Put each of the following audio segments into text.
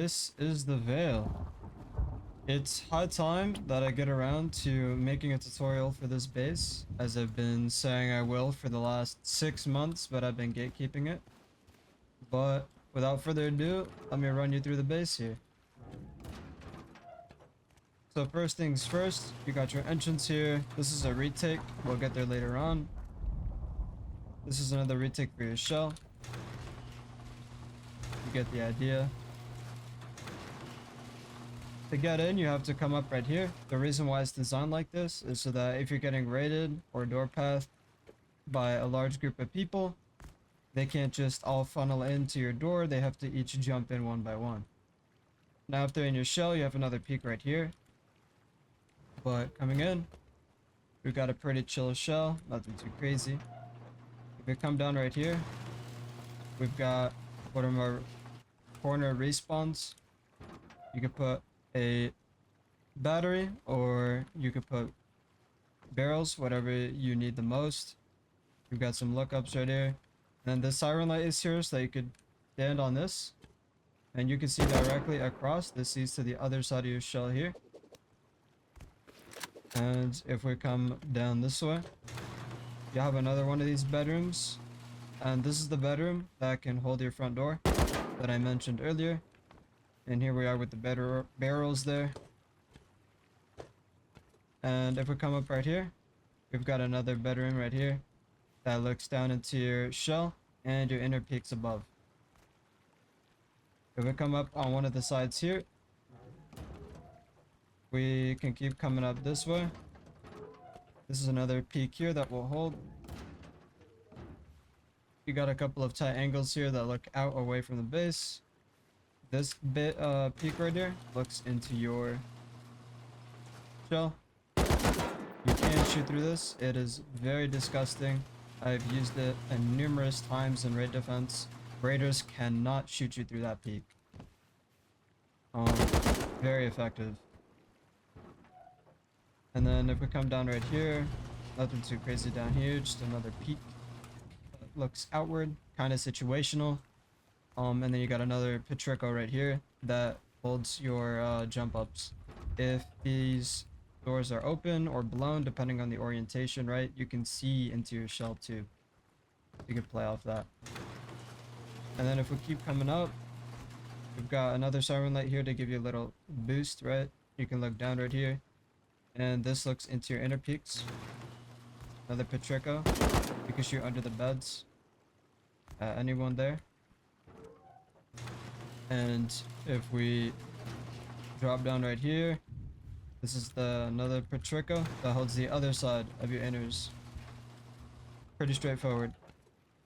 this is the Veil. It's high time that I get around to making a tutorial for this base, as I've been saying I will for the last 6 months, but I've been gatekeeping it. But without further ado, let me run you through the base here. So first things first, you got your entrance here. This is a retake. We'll get there later on. This is another retake for your shell. You get the idea. To get in, you have to come up right here. The reason why it's designed like this is so that if you're getting raided or door pathed by a large group of people, they can't just all funnel into your door. They have to each jump in one by one. Now, if they're in your shell, you have another peak right here. But coming in, we've got a pretty chill shell, nothing too crazy. If we come down right here, we've got one of our corner respawns. You could put a battery, or you could put barrels, whatever you need the most. We've got some lookups right here. And this siren light is here, so you could stand on this. And you can see directly across. This leads to the other side of your shell here. And if we come down this way, you have another one of these bedrooms. And this is the bedroom that can hold your front door that I mentioned earlier. And here we are with the barrels there. And if we come up right here, we've got another bedroom right here that looks down into your shell and your inner peaks above. If we come up on one of the sides here, we can keep coming up this way. This is another peak here that will hold. You got a couple of tight angles here that look out away from the base. This peak right here looks into your shell. You can't shoot through this. It is very disgusting. I've used it numerous times in raid defense. Raiders cannot shoot you through that peak. Very effective. And then if we come down right here, nothing too crazy down here, just another peak that looks outward, kind of situational. And then you got another Patrico right here that holds your jump ups. If these doors are open or blown, depending on the orientation, right, you can see into your shell too. You can play off that. And then if we keep coming up, we've got another siren light here to give you a little boost, right? You can look down right here. And this looks into your inner peaks. Another Patrico. You can shoot under the beds. Anyone there. And if we drop down right here, this is another Patrico that holds the other side of your inners. Pretty straightforward.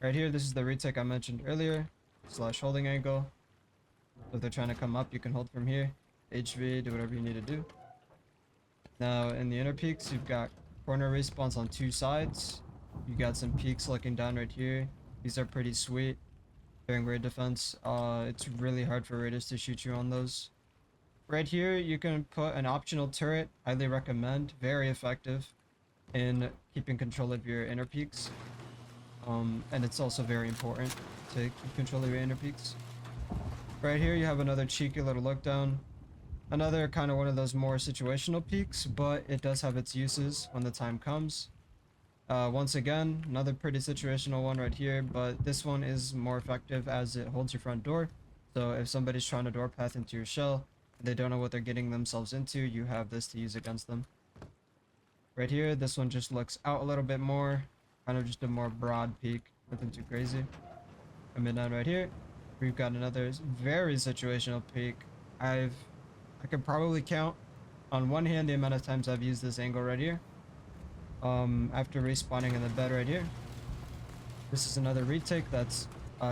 Right here, this is the retake I mentioned earlier, / holding angle. If they're trying to come up, you can hold from here. HV, do whatever you need to do. Now, in the inner peaks, you've got corner respawns on 2 sides. You got some peaks looking down right here. These are pretty sweet. During raid defense, it's really hard for raiders to shoot you on those. Right here, you can put an optional turret. Highly recommend. Very effective in keeping control of your inner peaks. And it's also very important to keep control of your inner peaks. Right here, you have another cheeky little look down. Another kind of one of those more situational peaks, but it does have its uses when the time comes. Once again, another pretty situational one right here, but this one is more effective as it holds your front door. So if somebody's trying to door path into your shell, and they don't know what they're getting themselves into, you have this to use against them. Right here, this one just looks out a little bit more, kind of just a more broad peak, nothing too crazy. Coming down right here, we've got another very situational peak. I could probably count on one hand the amount of times I've used this angle right here. After respawning in the bed right here. This is another retake that's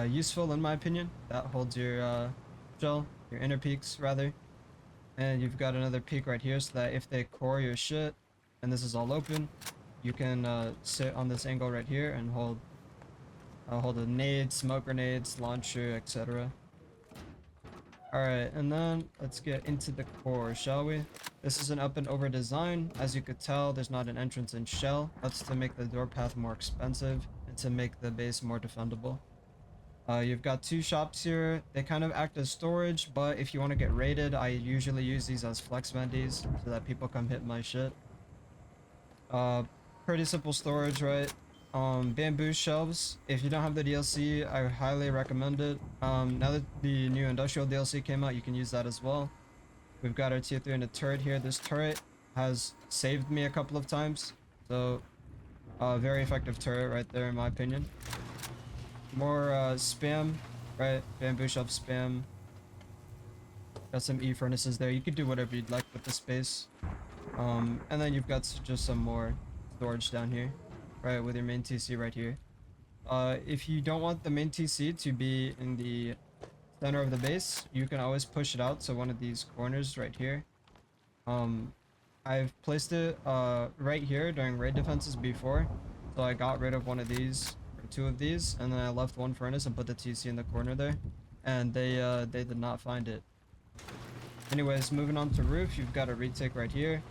useful in my opinion. That holds your shell, your inner peaks rather. And you've got another peak right here so that if they core your shit and this is all open, you can sit on this angle right here and hold a nade, smoke grenades, launcher, etc. Alright, and then let's get into the core, shall we? This is an up and over design. As you could tell, there's not an entrance in shell. That's to make the door path more expensive and to make the base more defendable. You've got two shops here. They kind of act as storage, but if you want to get raided, I usually use these as flex vendies so that people come hit my shit. Uh, Pretty simple storage, right? Bamboo shelves. If you don't have the DLC, I highly recommend it. Now that the new industrial DLC came out, you can use that as well. We've got our tier 3 in a turret here. This turret has saved me a couple of times. So, very effective turret right there in my opinion. More spam, right? Bamboo shelf spam. Got some E furnaces there. You could do whatever you'd like with the space. And then you've got just some more storage down here, right? With your main TC right here. If you don't want the main TC to be in the center of the base, you can always push it out to one of these corners right here. I've placed it right here during raid defenses before, so I got rid of one of these or two of these, and then I left one furnace and put the TC in the corner there, and they did not find it. Anyways, moving on to roof, you've got a retake right here.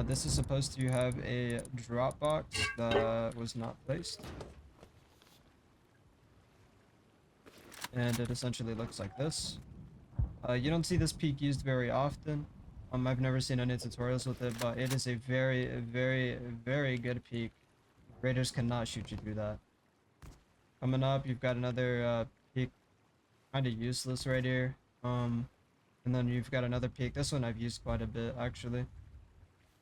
This is supposed to have a drop box that was not placed. And it essentially looks like this. You don't see this peak used very often. I've never seen any tutorials with it, but it is a very good peak. Raiders cannot shoot you through that. Coming up, you've got another peak, kind of useless right here. And then you've got another peak. This one I've used quite a bit actually.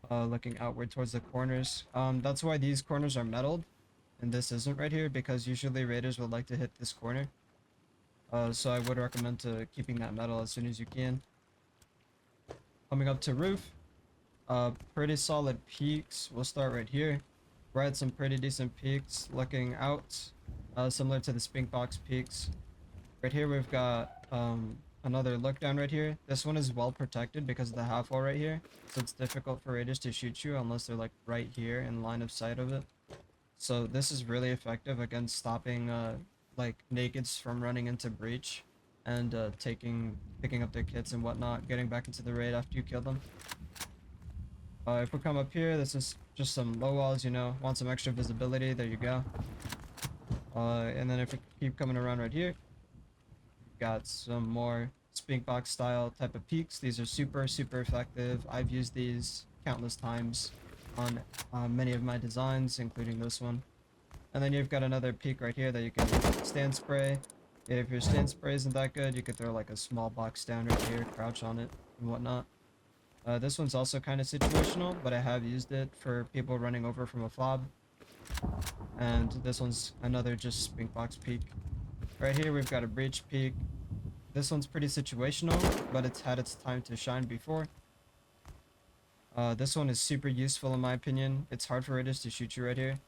Looking outward towards the corners. That's why these corners are metalled, and this isn't right here, because usually raiders would like to hit this corner. So I would recommend to keeping that metal as soon as you can. Coming up to roof, pretty solid peaks. We'll start right here. We're at some pretty decent peaks looking out, similar to the Spink Box peaks. Right here we've got another look down right here. This one is well protected because of the half wall right here, so it's difficult for raiders to shoot you unless they're like right here in line of sight of it. So this is really effective against stopping like nakeds from running into breach and picking up their kits and whatnot, getting back into the raid after you kill them. If we come up here, this is just some low walls, you know, want some extra visibility, there you go. And then if we keep coming around right here, we've got some more Spink Box style type of peaks. These are super effective. I've used these countless times on many of my designs, including this one. And then you've got another peak right here that you can stand spray. If your stand spray isn't that good, you could throw like a small box down right here, crouch on it and whatnot. This one's also kind of situational, but I have used it for people running over from a fob. And this one's another just Spink Box peak. Right here we've got a breach peak. This one's pretty situational, but it's had its time to shine before. This one is super useful in my opinion. It's hard for raiders to shoot you right here.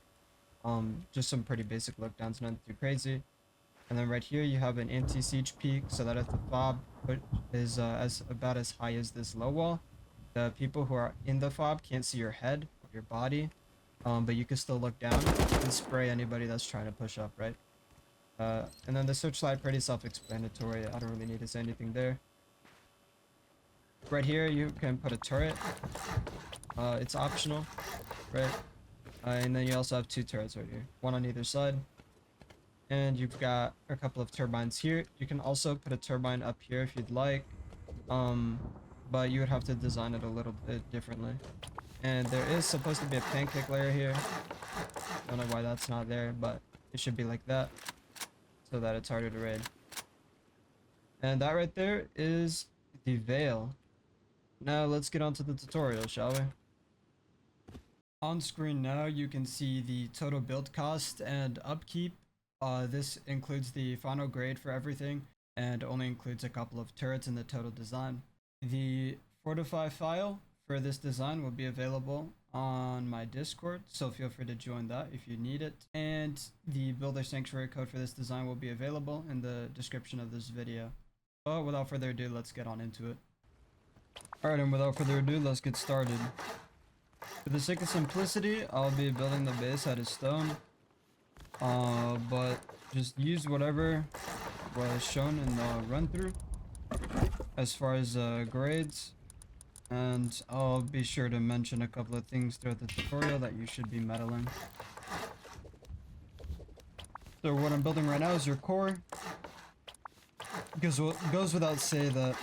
Just some pretty basic lookdowns, nothing too crazy. And then right here you have an anti-siege peak, so that if the fob is about as high as this low wall, the people who are in the fob can't see your head or your body, but you can still look down and spray anybody that's trying to push up, right? And then the searchlight, pretty self-explanatory. I don't really need to say anything there. Right here you can put a turret. It's optional, right? And then you also have two turrets right here, one on either side. And you've got a couple of turbines here. You can also put a turbine up here if you'd like, but you would have to design it a little bit differently. And there is supposed to be a pancake layer here. Don't know why that's not there, but it should be like that so that it's harder to raid. And that right there is the veil. Now let's get on to the tutorial, shall we? On screen now you can see the total build cost and upkeep. This includes the final grade for everything and only includes a couple of turrets in the total design. The Fortify file for this design will be available on my Discord, so feel free to join that if you need it. And the Builder Sanctuary code for this design will be available in the description of this video. But without further ado, let's get on into it. Alright, and without further ado, let's get started. For the sake of simplicity, I'll be building the base out of stone. But just use whatever was shown in the run through as far as grades, and I'll be sure to mention a couple of things throughout the tutorial that you should be meddling. So what I'm building right now is your core. Because it goes without say that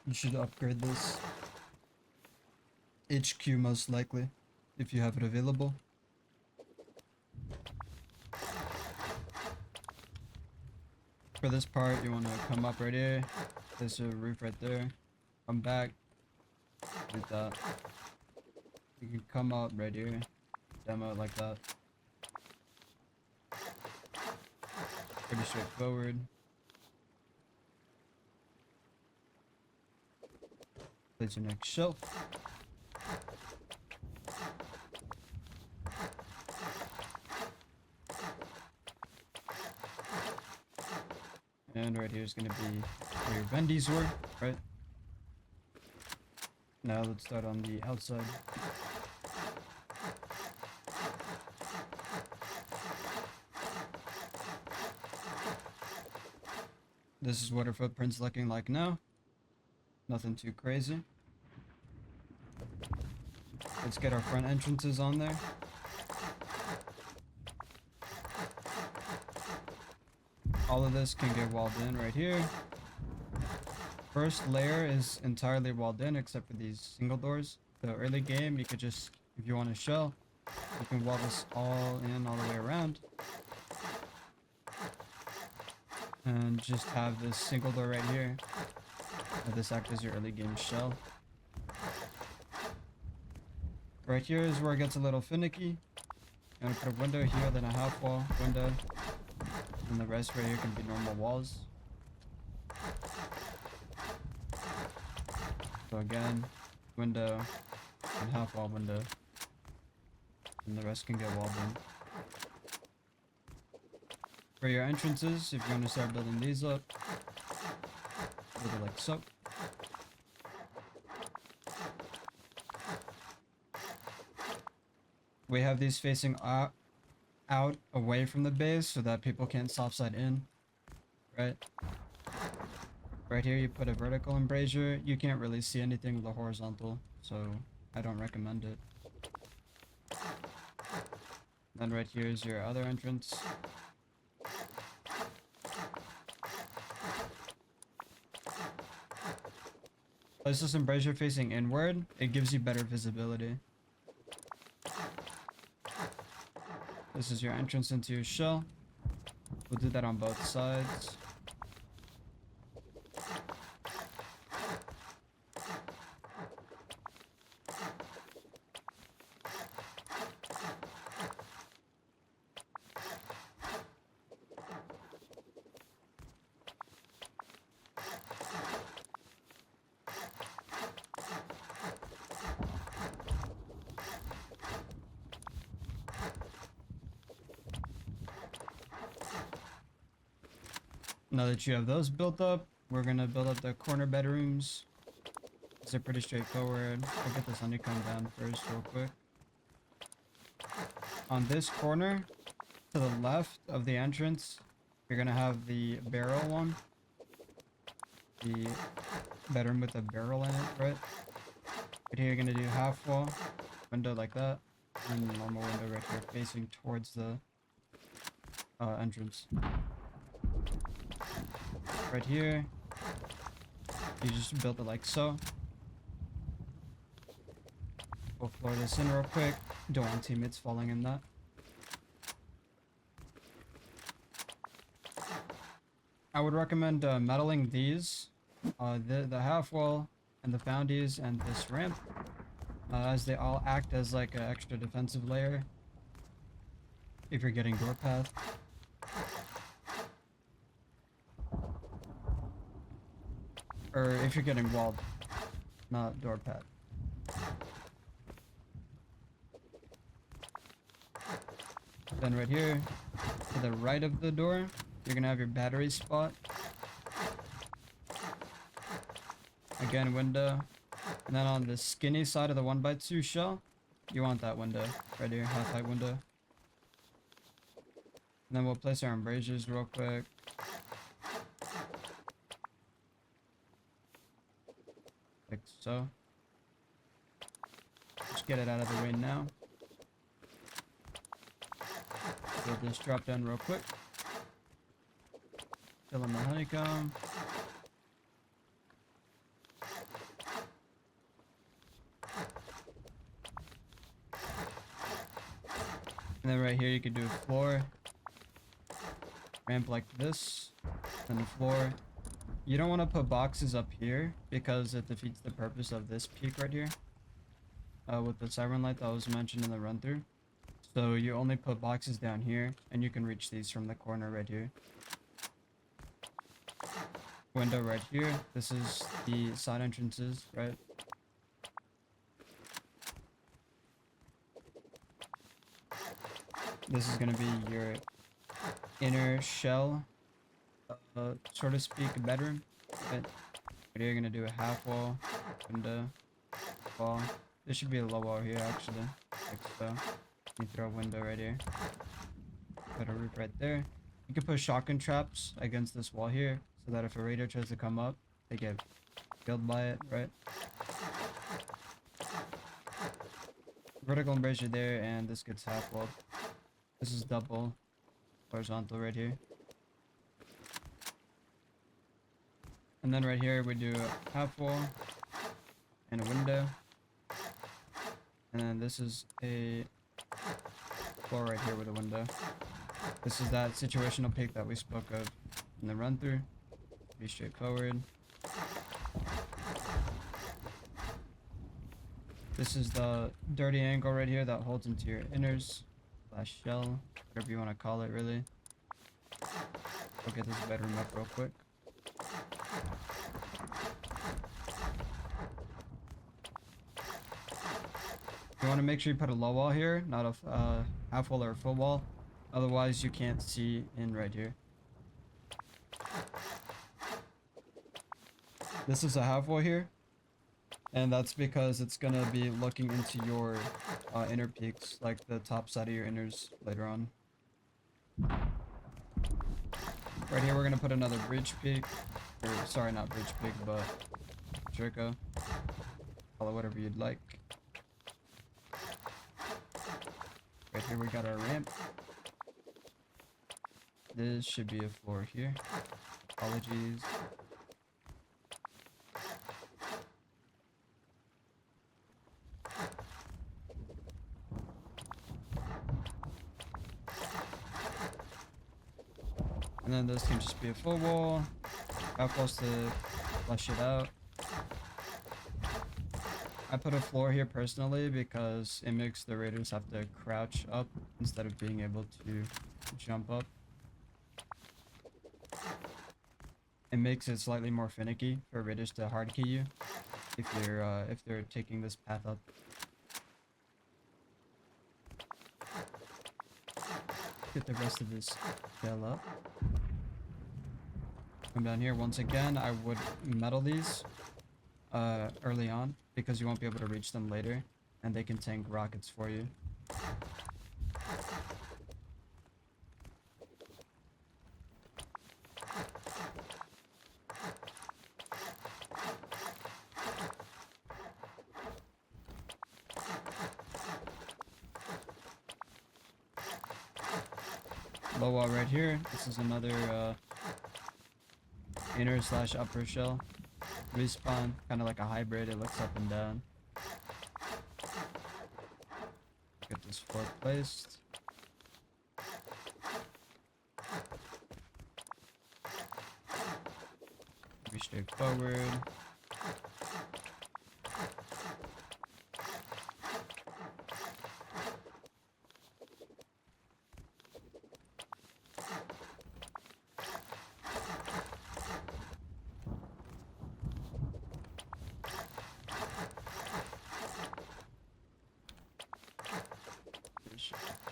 you should upgrade this. HQ most likely, if you have it available. For this part, you want to come up right here. There's a roof right there. Come back. Like that. You can come up right here. Demo it like that. Pretty straightforward. Place your next shelf. And right here is going to be where your bendies were, right? Now let's start on the outside. This is what our footprint's looking like now. Nothing too crazy. Let's get our front entrances on there. All of this can get walled in right here. First layer is entirely walled in except for these single doors. The early game, you could just, if you want to shell, you can wall this all in all the way around. And just have this single door right here. Let this act as your early game shell. Right here is where it gets a little finicky. I'm gonna put a window here, then a half wall window. And the rest right here can be normal walls. So again, window and half wall window. And the rest can get walled in. For your entrances, if you want to start building these up, build it like so. We have these facing out away from the base so that people can't soft side in, right? Right here you put a vertical embrasure. You can't really see anything with the horizontal, so I don't recommend it. Then right here is your other entrance. Place this embrasure facing inward. It gives you better visibility. This is your entrance into your shell. We'll do that on both sides. Now that you have those built up, we're gonna build up the corner bedrooms. These are pretty straightforward. We'll get this honeycomb down first real quick. On this corner, to the left of the entrance, you're gonna have the barrel one. The bedroom with a barrel in it, right? Right here you're gonna do half wall, window like that, and normal window right here facing towards the entrance. Right here, you just build it like so. We'll floor this in real quick. Don't want teammates falling in that. I would recommend metaling these, the half wall and the foundies and this ramp, as they all act as like an extra defensive layer if you're getting door path. Or if you're getting walled, not door pad. Then right here, to the right of the door, you're gonna have your battery spot. Again, window. And then on the skinny side of the 1x2 shell, you want that window right here, half height window. And then we'll place our embrasures real quick. Like so. Just get it out of the way now. build this drop down real quick. Fill in the honeycomb. And then right here you could do a floor. Ramp like this. And the floor. You don't want to put boxes up here because it defeats the purpose of this peak right here. With the siren light that was mentioned in the run through. So you only put boxes down here and you can reach these from the corner right here. Window right here. This is the side entrances, right? This is going to be your inner shell, so to speak, bedroom. Right here you're going to do a half wall, window, wall. There should be a low wall here actually, like so. You throw a window right here. Put a roof right there. You can put shotgun traps against this wall here, so that if a raider tries to come up, they get killed by it, right? Vertical embrasure there, and this gets half walled. This is double horizontal right here. And then right here we do a half wall and a window. And then this is a floor right here with a window. This is that situational peak that we spoke of in the run through. Be straightforward. This is the dirty angle right here that holds into your inners. Shell, whatever you want to call it, really. We'll get this bedroom up real quick. You want to make sure you put a low wall here, not a half wall or a full wall. Otherwise, you can't see in right here. This is a half wall here. And that's because it's gonna be looking into your inner peaks, like the top side of your inners later on. Right here we're gonna put another bridge peak. Or, sorry, not bridge peak, but Trico. Call it whatever you'd like. Right here we got our ramp. This should be a floor here. Apologies. And then this can just be a full wall. Half walls to flush it out. I put a floor here personally because it makes the raiders have to crouch up instead of being able to jump up. It makes it slightly more finicky for raiders to hard key you if they're taking this path up. Get the rest of this shell up. Come down here once again. I would metal these early on because you won't be able to reach them later, and they can tank rockets for you. Low wall right here. This is another inner slash upper shell. Respawn, kind of like a hybrid. It looks up and down. Get this floor placed. Be straightforward.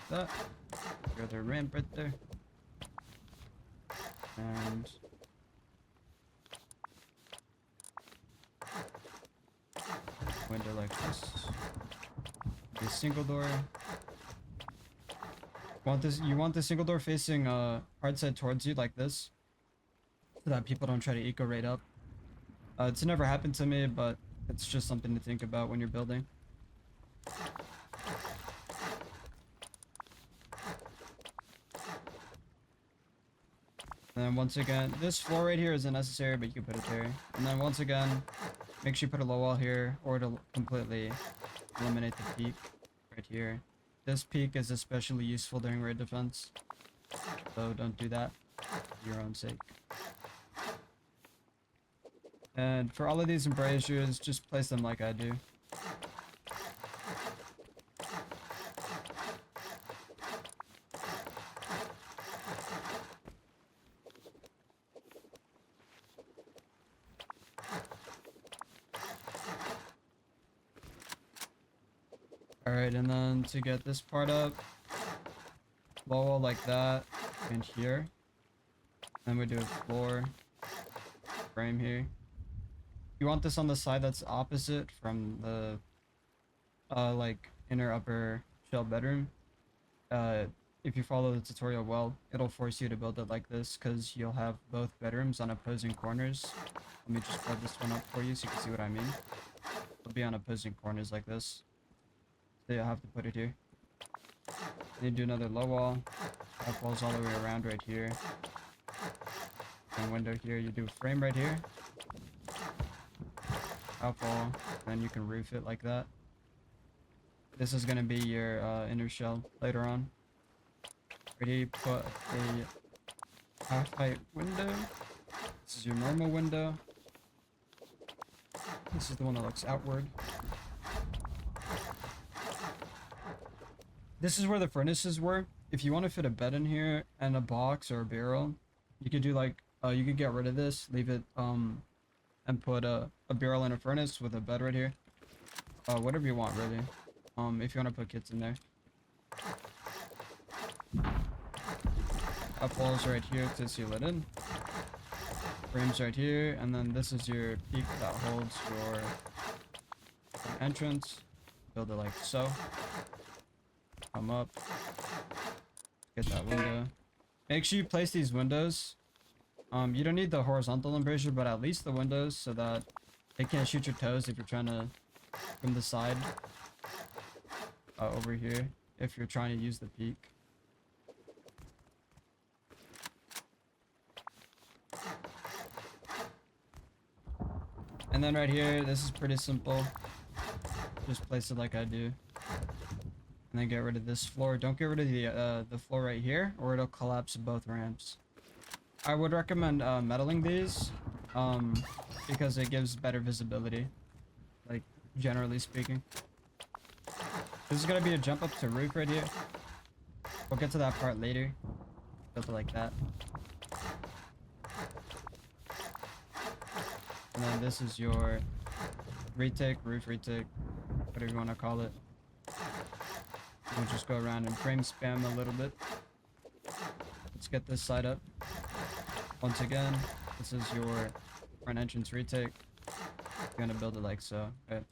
That. Got the ramp right there. And window like this. The single door. You want the single door facing hard side towards you like this, so that people don't try to eco raid up. It's never happened to me, but it's just something to think about when you're building. And then once again, this floor right here isn't necessary, but you can put it there. And then once again, make sure you put a low wall here, or it'll completely eliminate the peak right here. This peak is especially useful during raid defense, so don't do that for your own sake. And for all of these embrasures, just place them like I do. Alright, and then to get this part up, low wall like that, and here. Then we do a floor frame here. You want this on the side that's opposite from the like inner upper shell bedroom. If you follow the tutorial well, it'll force you to build it like this because you'll have both bedrooms on opposing corners. Let me just build this one up for you so you can see what I mean. It'll be on opposing corners like this. So you'll have to put it here. Then you do another low wall. Half walls all the way around right here. And window here. You do a frame right here. Half wall. Then you can roof it like that. This is gonna be your inner shell later on. Right here, you put a half height window. This is your normal window. This is the one that looks outward. This is where the furnaces were. If you want to fit a bed in here and a box or a barrel, you could do like, you could get rid of this, leave it, and put a barrel in a furnace with a bed right here. Whatever you want, really. If you want to put kits in there. Up walls right here to seal it in. Frames right here, and then this is your peak that holds your entrance. Build it like so. Come up. Get that window. Make sure you place these windows. You don't need the horizontal embrasure, but at least the windows so that they can't shoot your toes if you're trying to from the side. Over here, if you're trying to use the peak. And then right here, this is pretty simple. Just place it like I do. And then get rid of this floor. Don't get rid of the floor right here, or it'll collapse both ramps. I would recommend metaling these, because it gives better visibility, like generally speaking. This is gonna be a jump up to roof right here. We'll get to that part later. Build it like that. And then this is your retake, roof retake, whatever you want to call it. We'll just go around and frame spam a little bit. Let's get this side up. Once again, this is your front entrance retake. You're gonna build it like so. Okay.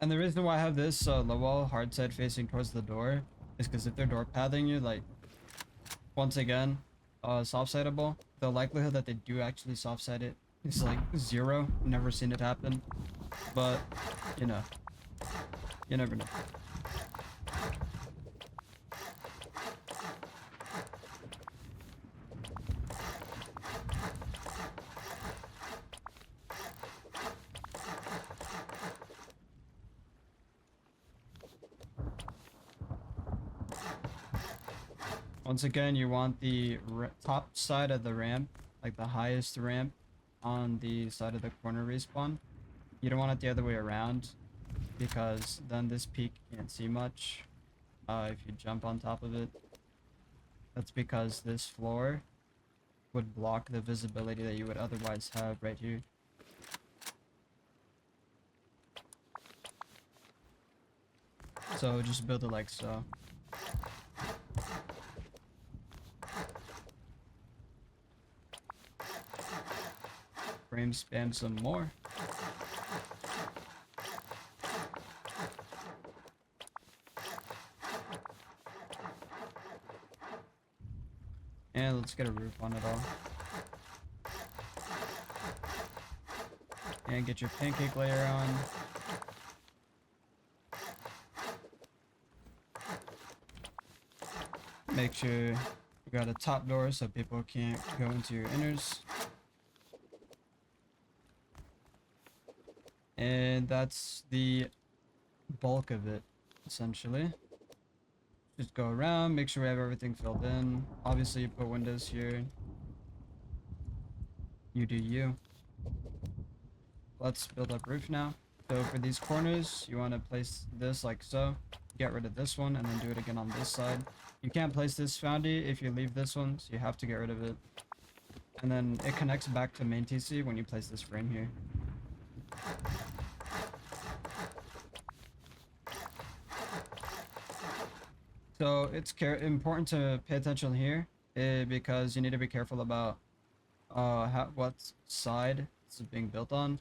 And the reason why I have this low wall hard side facing towards the door is because if they're door pathing you, like, once again, soft sideable, the likelihood that they do actually soft side it is like 0. Never seen it happen, but you know, you never know. Once again, you want the top side of the ramp, like the highest ramp on the side of the corner respawn. You don't want it the other way around, because then this peak can't see much if you jump on top of it. That's because this floor would block the visibility that you would otherwise have right here. So just build it like so. Frame spam some more. And let's get a roof on it all. And get your pancake layer on. Make sure you got a top door so people can't go into your inners. And that's the bulk of it, essentially. Just go around, make sure we have everything filled in. Obviously, you put windows here. You do you. Let's build up roof now. So for these corners, you want to place this like so. Get rid of this one and then do it again on this side. You can't place this foundy if you leave this one, so you have to get rid of it. And then it connects back to main TC when you place this frame here. So it's important to pay attention here because you need to be careful about what side this is being built on.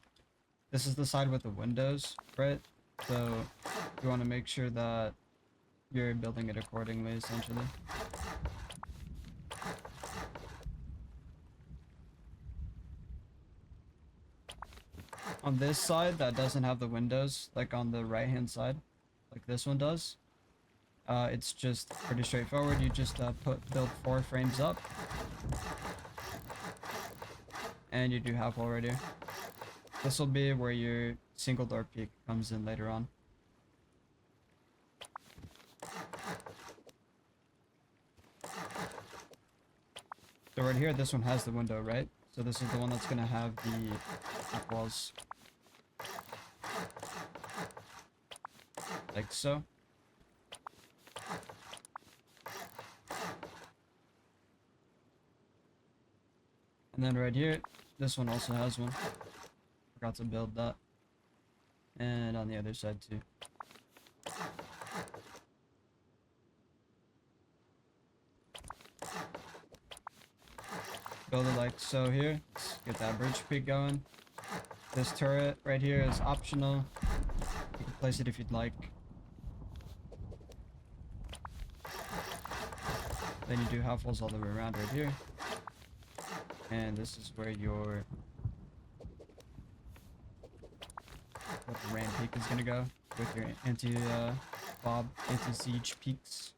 This is the side with the windows, right? So you want to make sure that you're building it accordingly, essentially. On this side that doesn't have the windows, like on the right hand side, like this one does, it's just pretty straightforward. You just build 4 frames up, and you do half wall right here. This will be where your single door peak comes in later on. So right here, this one has the window, right? So this is the one that's gonna have the half walls. Like so. And then right here, this one also has one. Forgot to build that. And on the other side too. Build it like so here. Let's get that bridge peak going. This turret right here is optional. You can place it if you'd like. Then you do half walls all the way around right here. And this is where your ramp peak is gonna go with your anti-siege peaks.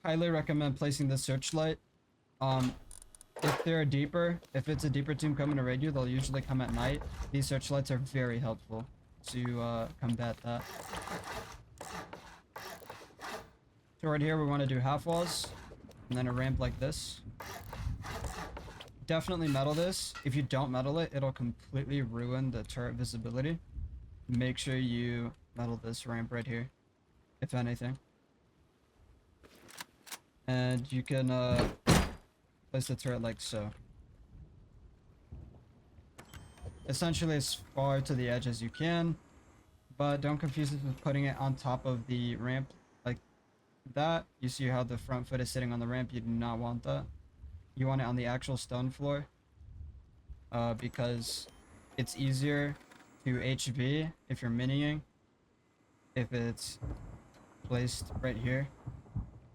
Highly recommend placing the searchlight. If it's a deeper team coming to raid you, they'll usually come at night. These searchlights are very helpful to combat that. So right here we want to do half walls and then a ramp like this. Definitely metal this. If you don't metal it, it'll completely ruin the turret visibility. Make sure you metal this ramp right here, if anything. And you can place the turret like so. Essentially as far to the edge as you can, but don't confuse it with putting it on top of the ramp like that. You see how the front foot is sitting on the ramp? You do not want that. You want it on the actual stone floor because it's easier to HV if you're mining if it's placed right here.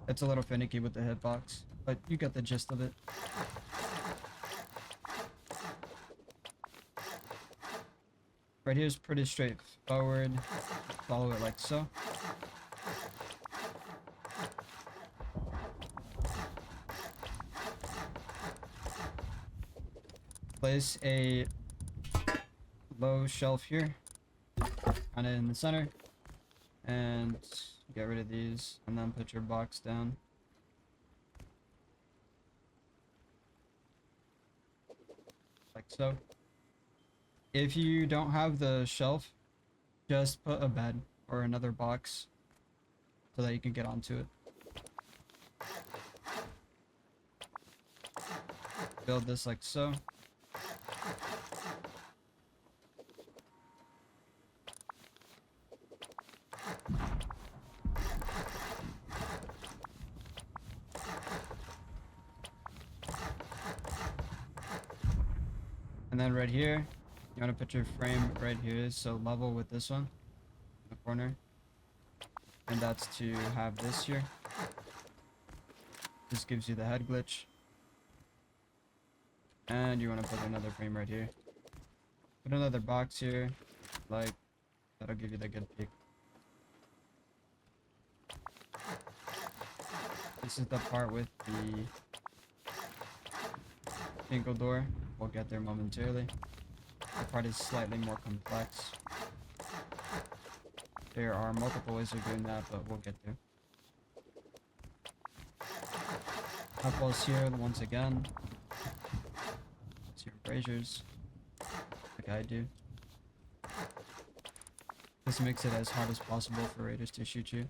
It's a little finicky with the hitbox, but you get the gist of it. Right here is pretty straightforward. Follow it like so. Place a low shelf here, kind of in the center, and get rid of these, and then put your box down. Like so. If you don't have the shelf, just put a bed or another box so that you can get onto it. Build this like so. And then right here, you want to put your frame right here, so level with this one in the corner. And that's to have this here. This gives you the head glitch. And you want to put another frame right here. Put another box here, like, that'll give you the good peek. This is the part with the single door. We'll get there momentarily. The part is slightly more complex. There are multiple ways of doing that, but we'll get there. Apples here once again. It's your braziers, like I do. This makes it as hard as possible for raiders to shoot you.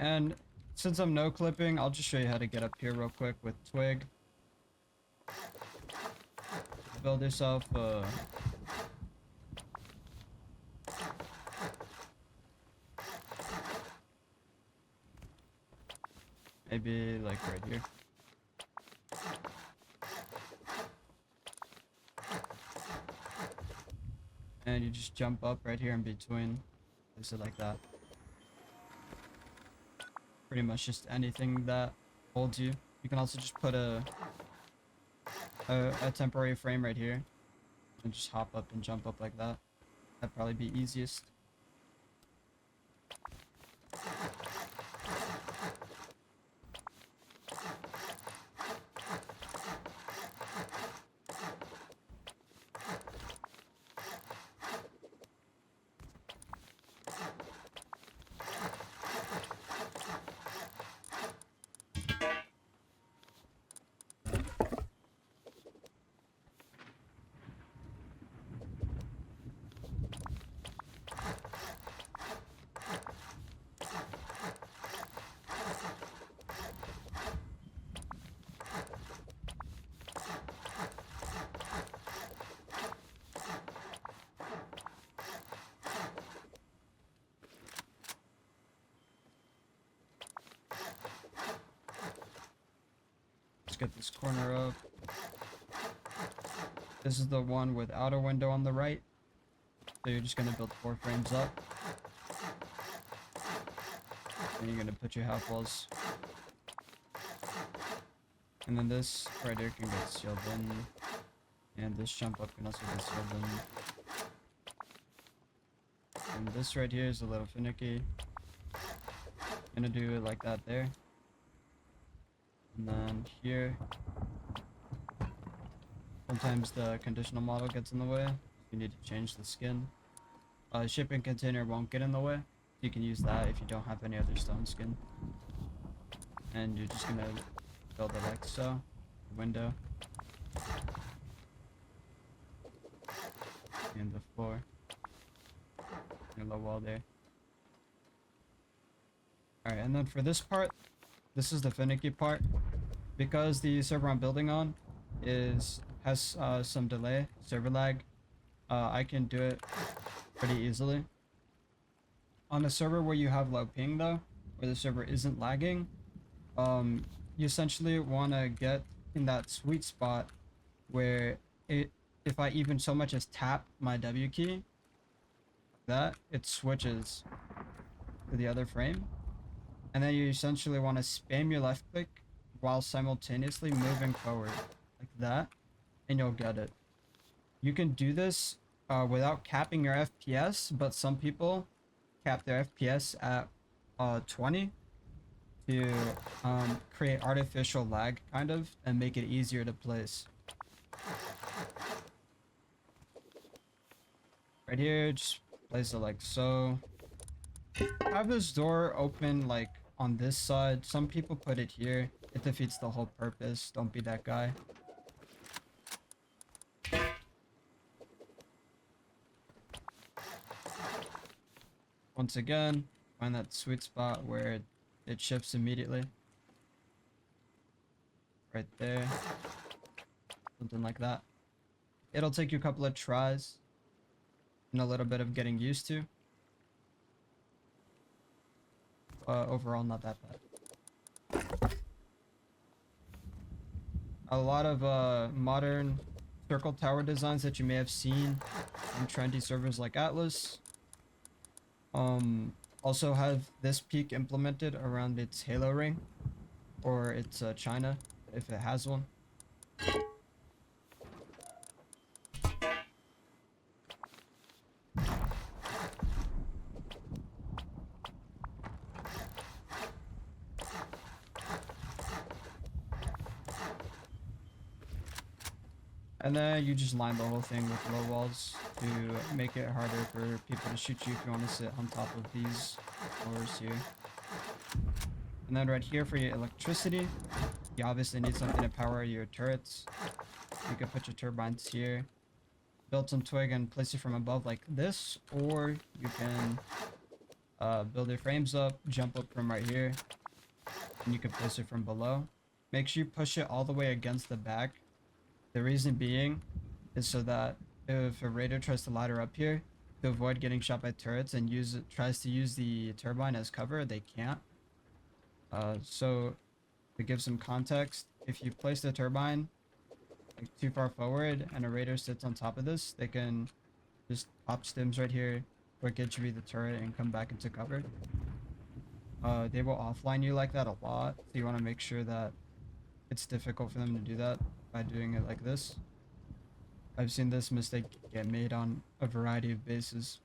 And since I'm no clipping, I'll just show you how to get up here real quick with twig. Build yourself maybe like right here. And you just jump up right here in between. Place it like that. Pretty much just anything that holds you. You can also just put a temporary frame right here and just hop up and jump up like that. That'd probably be easiest. Get this corner up. This is the one without a window on the right. So you're just gonna build 4 frames up. And you're gonna put your half walls. And then this right here can get sealed in. And this jump up can also get sealed in. And this right here is a little finicky. Gonna do it like that there. And then here, sometimes the conditional model gets in the way. You need to change the skin. Shipping container won't get in the way. You can use that if you don't have any other stone skin. And you're just gonna build it like so. Window. And the floor. And the wall there. Alright, and then for this part, this is the finicky part. Because the server I'm building on has some delay, server lag, I can do it pretty easily. On a server where you have low ping though, where the server isn't lagging, you essentially want to get in that sweet spot where if I even so much as tap my W key, it switches to the other frame. And then you essentially want to spam your left click while simultaneously moving forward like that, and you'll get it. You can do this without capping your FPS, but some people cap their FPS at 20 to create artificial lag kind of and make it easier to place. Right here, just place it like so. Have this door open like on this side. Some people put it here. It defeats the whole purpose. Don't be that guy. Once again, find that sweet spot where it shifts immediately. Right there. Something like that. It'll take you a couple of tries and a little bit of getting used to. Overall, not that bad. A lot of modern circle tower designs that you may have seen on trendy servers like Atlas also have this peak implemented around its halo ring, or its china if it has one. And then you just line the whole thing with low walls to make it harder for people to shoot you if you want to sit on top of these floors here. And then right here for your electricity, you obviously need something to power your turrets. You can put your turbines here, build some twig and place it from above like this, or you can build your frames up, jump up from right here, and you can place it from below. Make sure you push it all the way against the back. The reason being is so that if a raider tries to ladder up here to avoid getting shot by turrets and tries to use the turbine as cover, they can't. So to give some context, if you place the turbine like too far forward and a raider sits on top of this, they can just pop stims right here, quick entry the turret and come back into cover. They will offline you like that a lot, so you want to make sure that it's difficult for them to do that by doing it like this. I've seen this mistake get made on a variety of bases.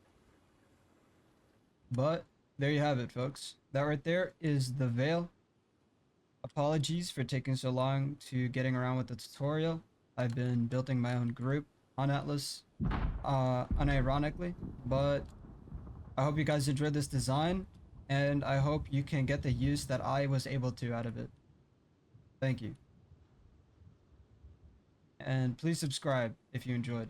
But there you have it, folks. That right there is the Veil. Apologies for taking so long to getting around with the tutorial. I've been building my own group on Atlas, unironically, but I hope you guys enjoyed this design, and I hope you can get the use that I was able to out of it. Thank you. And please subscribe if you enjoyed.